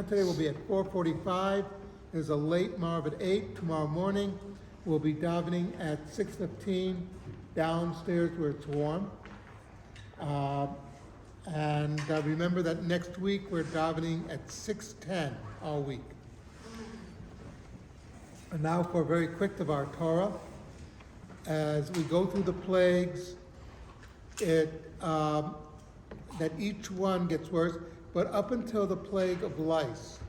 today will be at 4:45. There's a late Marv at 8 tomorrow morning. We'll be davening at 6:15 downstairs where it's warm. And remember that next week we're davening at 6:10 all week. And now for a very quick of our Torah. As we go through the plagues, that each one gets worse, but up until the plague of lice,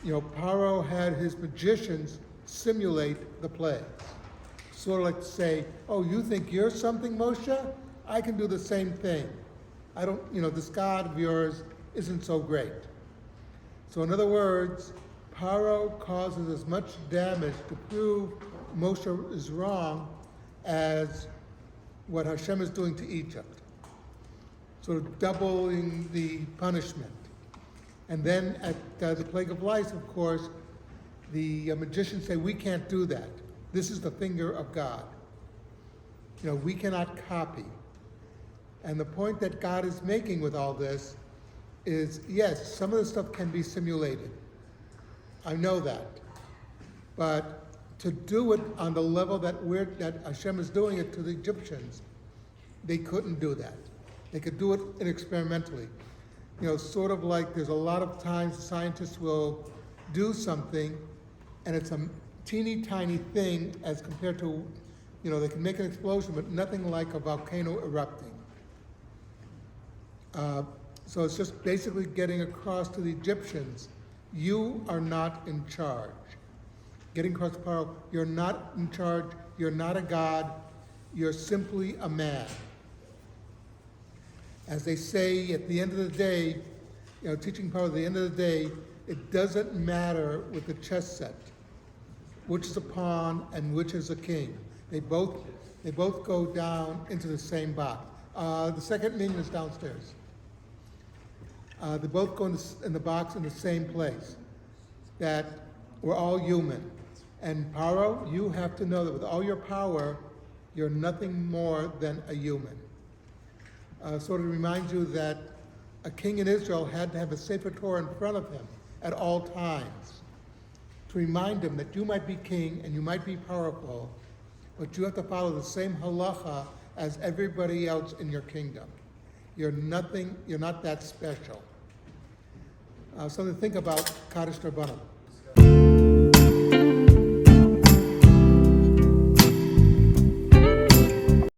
Paro had his magicians simulate the plagues. Sort of like to say, oh, you think you're something, Moshe? I can do the same thing. This God of yours isn't so great. So in other words, Paro causes as much damage to prove Moshe is wrong as what Hashem is doing to Egypt. Sort of doubling the punishment. And then at the plague of lice, of course, the magicians say, we can't do that. This is the finger of God. We cannot copy. And the point that God is making with all this is, yes, some of the stuff can be simulated. I know that. But to do it on the level that Hashem is doing it to the Egyptians, they couldn't do that. They could do it experimentally. Sort of like there's a lot of times scientists will do something and it's a teeny tiny thing as compared to, they can make an explosion, but nothing like a volcano erupting. So it's just basically getting across to the Egyptians, you are not in charge. Getting across to Paro, you're not in charge, you're not a god, you're simply a man. As they say at the end of the day, teaching Paro at the end of the day, it doesn't matter with the chess set, which is a pawn and which is a king. They both go down into the same box. The second minion is downstairs. They both go in the box in the same place. That we're all human. And Paro, you have to know that with all your power, you're nothing more than a human. Sort of reminds you that a king in Israel had to have a Sefer Torah in front of him at all times to remind him that you might be king and you might be powerful, but you have to follow the same halacha as everybody else in your kingdom. You're not that special. Something to think about, Kaddish Rabbanim.